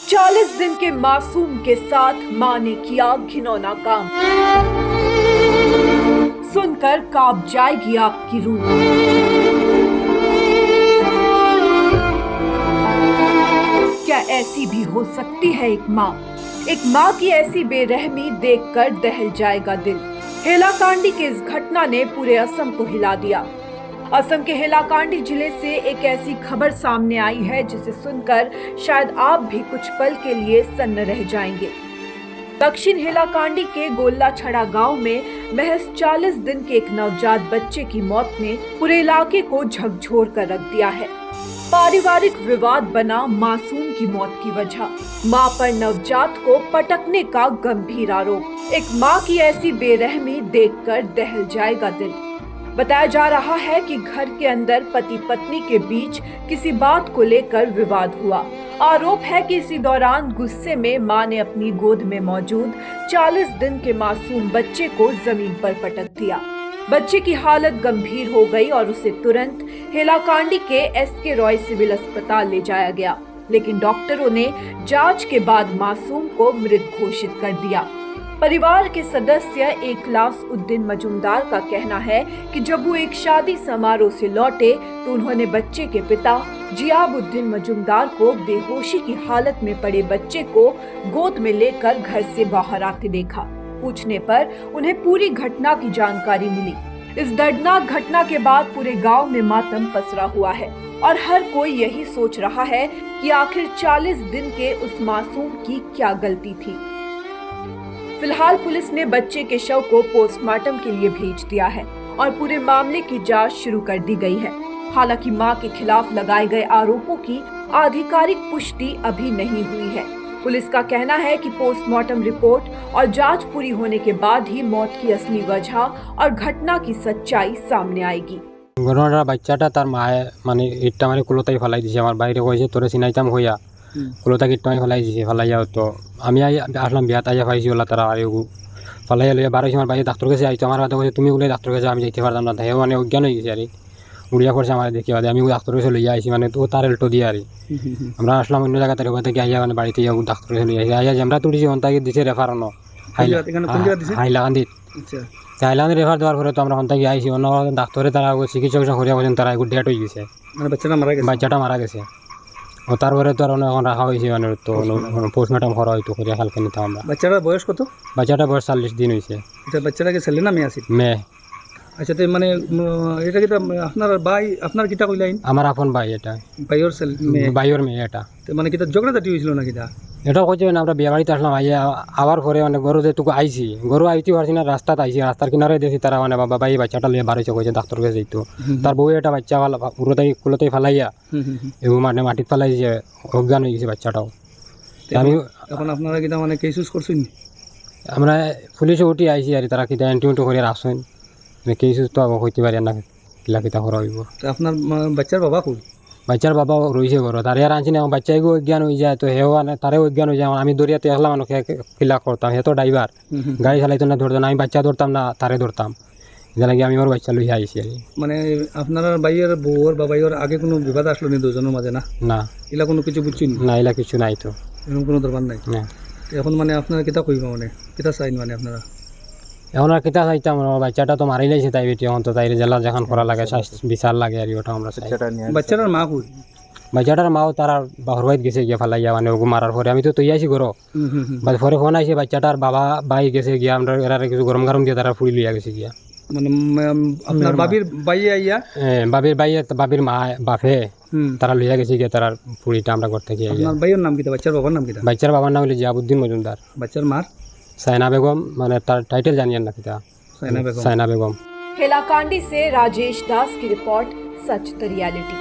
40 दिन के मासूम के साथ मां ने किया घिनौना काम। सुनकर कांप जाएगी आपकी रूह। क्या ऐसी भी हो सकती है एक माँ की ऐसी बेरहमी देखकर दहल जाएगा दिल। हेलाकांडी की इस घटना ने पूरे असम को हिला दिया। असम के हेलाकांडी जिले से एक ऐसी खबर सामने आई है जिसे सुनकर शायद आप भी कुछ पल के लिए सन्न रह जाएंगे। दक्षिण हेलाकांडी के गोल्ला छड़ा गांव में महज 40 दिन के एक नवजात बच्चे की मौत ने पूरे इलाके को झकझोर कर रख दिया है। पारिवारिक विवाद बना मासूम की मौत की वजह। मां पर नवजात को पटकने का गंभीर आरोप। एक मां की ऐसी बेरहमी देखकर दहल जाएगा दिल। बताया जा रहा है कि घर के अंदर पति पत्नी के बीच किसी बात को लेकर विवाद हुआ। आरोप है कि इसी दौरान गुस्से में मां ने अपनी गोद में मौजूद 40 दिन के मासूम बच्चे को जमीन पर पटक दिया। बच्चे की हालत गंभीर हो गई और उसे तुरंत हेलाकांडी के एसके रॉय सिविल अस्पताल ले जाया गया, लेकिन डॉक्टरों ने जांच के बाद मासूम को मृत घोषित कर दिया। परिवार के सदस्य इखलास उद्दीन मजूमदार का कहना है कि जब वो एक शादी समारोह से लौटे तो उन्होंने बच्चे के पिता जियाब उद्दीन मजूमदार को बेहोशी की हालत में पड़े बच्चे को गोद में लेकर घर से बाहर आते देखा। पूछने पर उन्हें पूरी घटना की जानकारी मिली। इस दर्दनाक घटना के बाद पूरे गांव में मातम पसरा हुआ है और हर कोई यही सोच रहा है कि आखिर 40 दिन के उस मासूम की क्या गलती थी। फिलहाल पुलिस ने बच्चे के शव को पोस्टमार्टम के लिए भेज दिया है और पूरे मामले की जांच शुरू कर दी गई है। हालांकि मां के खिलाफ लगाए गए आरोपों की आधिकारिक पुष्टि अभी नहीं हुई है। पुलिस का कहना है कि पोस्टमार्टम रिपोर्ट और जांच पूरी होने के बाद ही मौत की असली वजह और घटना की सच्चाई सामने आएगी। ঘটনাটা বাচ্চাটা তার মায়ে মানে ইটটা মানে কুলোতাই ফেলাই দিছে। আমার বাইরে কইছে তোরে চিনাইতাম হইয়া কুলোতাকে ইটটা আমি ফেলাই দিছে। ফেলাইয়া তো আমি আসলাম বিয়াত আইয়া পাইছি ওলা তারা আর ফেলাইয়া লইয়া বারোইছে। আমার বাইরে ডাক্তার কাছে আইতো। আমার কথা কইছে তুমি বলে ডাক্তার কাছে আমি যাইতে পারতাম না। তাই মানে অজ্ঞান হয়ে গেছে আর উড়িয়া করছে আমার দেখি আমি ডাক্তার কাছে লইয়া আইছি মানে তো তার এলটো দিয়ে আর আমরা আসলাম অন্য জায়গা থেকে থেকে আইয়া মানে বাড়িতে যাবো ডাক্তার কাছে লইয়া আইয়া আমরা তুলিছি অন্তাকে দিছে রেফারনো হাইলাকান্দিত। হাইলাকান্দি রেফার দেওয়ার পরে তো আমরা অন্তাকে আইছি অন্য ডাক্তারে তারা চিকিৎসক করিয়া বলছেন তারা একটু ডেট হয়ে গেছে, বাচ্চাটা মারা গেছে। ও তারপরে তো আর এখন রাখা হয়েছে মানে তো পোস্টমর্টম করা হয়তো করিয়া কালকে নিতাম আমরা। বাচ্চাটার বয়স কত? বাচ্চাটা বয়স 40 দিন হয়েছে। এটা বাচ্চাটাকে ছেলে না মেয়ে আছে? মেয়ে। আচ্ছা তো মানে এটা কি আপনার ভাই আপনার কিটা কইলাইন? আমার আপন ভাই। এটা ভাইয়ের ছেলে মেয়ে? ভাইয়ের মেয়ে। এটা তো মানে কিটা ঝগড়াঝাটি হয়েছিল না কিটা? এটা কইছে না আমরা বিয়ে বাড়িতে আসলাম আইয়া আবার পরে মানে গরু যেটুকু আইছি গরু আইতে পারছি না রাস্তাতে আইছি রাস্তার কিনারে দেখি তারা মানে বাবা এই বাচ্চাটা লিয়ে বাড়িছে কইছে ডাক্তার কাছে যাইতো। তার বউ এটা বাচ্চা পুরোটাই কুলোতেই ফেলাইয়া এবং মানে মাটিতে ফেলাইছে অজ্ঞান হয়ে গেছে বাচ্চাটাও। আমি এখন আপনারা কিটা মানে কেস ইউজ করছেন? আমরা পুলিশে উঠি আইছি আর তারা কিটা এন্টিউটো করে আসছেন কেস তো হইতে পারি না কিলা কিতা করা হইব। তো আপনার বাচ্চার বাবা কই? বাচ্চার বাবা রয়েছে ঘর তার আর আনছি না বাচ্চাকে অজ্ঞান হয়ে যায় তো হেও তারে অজ্ঞান হয়ে যায়। আমি দরিয়াতে আসলাম মানুষকে কিলা করতাম হে তো ড্রাইভার গাড়ি চালাইতো না ধরতো না আমি বাচ্চা ধরতাম না তারে ধরতাম যেন কি আমি আমার বাচ্চা লইয়া আইছি আর মানে আপনার ভাইয়ের বউর বা ভাইয়ের আগে কোনো বিবাদ আসলো নি দুজনের মাঝে? না না এলা কোনো কিছু বুঝছেন না এলা কিছু নাই তো এরকম কোনো দরকার নাই না। এখন মানে আপনারা কিতা কইব মানে কিতা চাইন মানে আপনারা? এখন আর কিতা চাইতাম বাচ্চাটা তো মারি লাইছে তাই বেটি এখন তো তাই জেলা যখন করা লাগে বিচার লাগে আর ওটা আমরা চাই। বাচ্চাটার মা কই? বাচ্চাটার মাও তার বাহর বাইত গেছে গিয়া ফেলাইয়া মানে ওগু মারার পরে আমি তো তৈ আইছি ঘর পরে ফোন আইছে বাচ্চাটার বাবা বাই গেছে গিয়া আমরা এরা কিছু গরম গরম দিয়ে তারা ফুড়ি লইয়া গেছে গিয়া মানে আপনার বাবির বাইয়ে আইয়া বাবির বাইয়ে বাবির মা বাপে তারা লইয়া গেছে গিয়া তার ফুড়িটা আমরা করতে গিয়ে। আপনার ভাইয়ের নাম কিতা? বাচ্চার বাবার নাম কিতা? বাচ্চার বাবার নাম হলো জিয়াব উদ্দীন মজুমদার। বাচ্চার মার? সাইনা বেগম মানে তার টাইটেল জানিয়েন না কিতা? সাইনা বেগম। हेलाकांडी से राजेश दास की रिपोर्ट, सच द रियलिटी।